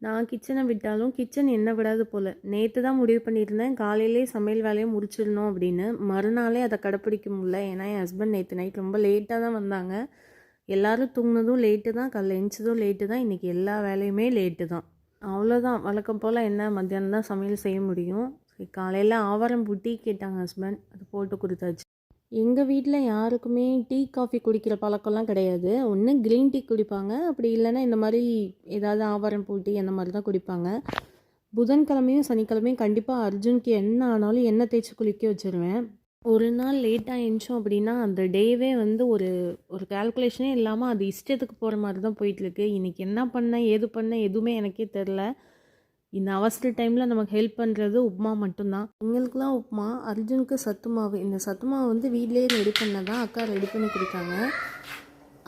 நான் கிச்சனை விட்டாலும் கிச்சன் என்ன விடாது போல். நேற்று தான் முடிவு பண்ணியிருந்தேன் காலையிலே சமையல் வேலையை முடிச்சிடணும் அப்படின்னு. மறுநாளே அதை கடைப்பிடிக்க முடியல. ஏன்னா என் ஹஸ்பண்ட் நேற்று நைட் ரொம்ப லேட்டாக தான் வந்தாங்க. எல்லோரும் தூங்கினதும் லேட்டு தான், காலைல எழுந்ததும் லேட்டு தான், இன்றைக்கி எல்லா வேலையுமே லேட்டு தான். அவ்வளோதான், வழக்கம் போல் என்ன மத்தியானம் தான் சமையல் செய்ய முடியும். சரி, காலையில் ஆவாரம்பூ டீ கேட்டாங்க ஹஸ்பண்ட், அது போட்டு கொடுத்தாச்சு. எங்கள் வீட்டில் யாருக்குமே டீ காஃபி குடிக்கிற பழக்கம்லாம் கிடையாது. ஒன்று க்ரீன் டீ குடிப்பாங்க, அப்படி இல்லைன்னா இந்த மாதிரி ஏதாவது ஆவாரம்பூ டீ அந்த மாதிரி தான் குடிப்பாங்க. புதன்கிழமையும் சனிக்கிழமையும் கண்டிப்பாக அர்ஜுனுக்கு என்ன ஆனாலும் எண்ணெய் தேய்ச்சி குளிக்க வச்சுருவேன். ஒரு நாள் லேட்டாக எழுந்தோம் அப்படின்னா அந்த டேவே வந்து ஒரு ஒரு கால்குலேஷனே இல்லாமல் அது இஷ்டத்துக்கு போகிற மாதிரி தான் போயிட்டுருக்கு. இன்றைக்கி என்ன பண்ணேன் ஏது பண்ணேன் எதுவுமே எனக்கே தெரில. இந்த அவசர டைமில் நமக்கு ஹெல்ப் பண்ணுறது உப்புமா மட்டும்தான். எங்களுக்குலாம் உப்புமா, அர்ஜுனுக்கு சத்து மாவு. இந்த சத்து மாவு வந்து வீட்லேயே ரெடி பண்ணதான் அக்கா ரெடி பண்ணி கொடுத்தாங்க.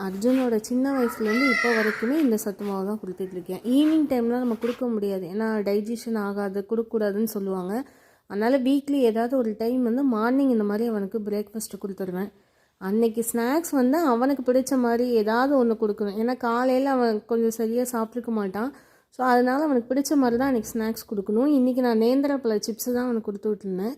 அர்ஜுனோட சின்ன வயசுலேருந்து இப்போ வரைக்குமே இந்த சத்து மாவு தான் கொடுத்துட்ருக்கேன். ஈவினிங் டைம்லாம் நம்ம கொடுக்க முடியாது, ஏன்னா டைஜஷன் ஆகாது, கொடுக்கக்கூடாதுன்னு சொல்லுவாங்க. அதனால் வீக்லி ஏதாவது ஒரு டைம் வந்து மார்னிங் இந்த மாதிரி அவனுக்கு பிரேக்ஃபாஸ்ட்டு கொடுத்துருவேன். அன்றைக்கி ஸ்நாக்ஸ் வந்து அவனுக்கு பிடிச்ச மாதிரி ஏதாவது ஒன்று கொடுக்கணும். ஏன்னா காலையில் அவன் கொஞ்சம் சரியாக சாப்பிட்ருக்க மாட்டான். ஸோ அதனால் அவனுக்கு பிடிச்ச மாதிரி தான் அன்றைக்கி ஸ்நாக்ஸ் கொடுக்கணும். இன்றைக்கி நான் நேந்திர பழ சிப்ஸு தான் அவனுக்கு கொடுத்து விட்டுருந்தேன்.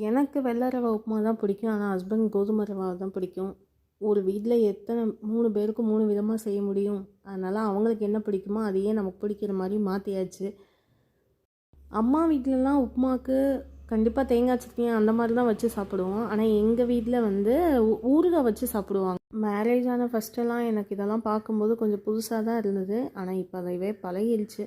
எனக்கு வெள்ளை ரவை உப்புமா தான் பிடிக்கும், ஆனால் ஹஸ்பண்ட் கோதுமை ரவா தான் பிடிக்கும். ஒரு வீட்டில் எத்தனை 3 பேருக்கு 3 விதமாக செய்ய முடியும். அதனால் அவங்களுக்கு என்ன பிடிக்குமோ அதையே நமக்கு பிடிக்கிற மாதிரி மாற்றியாச்சு. அம்மா வீட்டிலலாம் உப்புமாவுக்கு கண்டிப்பாக தேங்காய் சட்னி அந்த மாதிரி தான் வச்சு சாப்பிடுவோம். ஆனால் எங்கள் வீட்டில் வந்து ஊறுகாய் வச்சு சாப்பிடுவாங்க. மேரேஜ் ஆன ஃபஸ்ட்டெல்லாம் எனக்கு இதெல்லாம் பார்க்கும்போது கொஞ்சம் புதுசாக தான் இருந்தது. ஆனால் இப்போ அதைவே பழகிடுச்சு.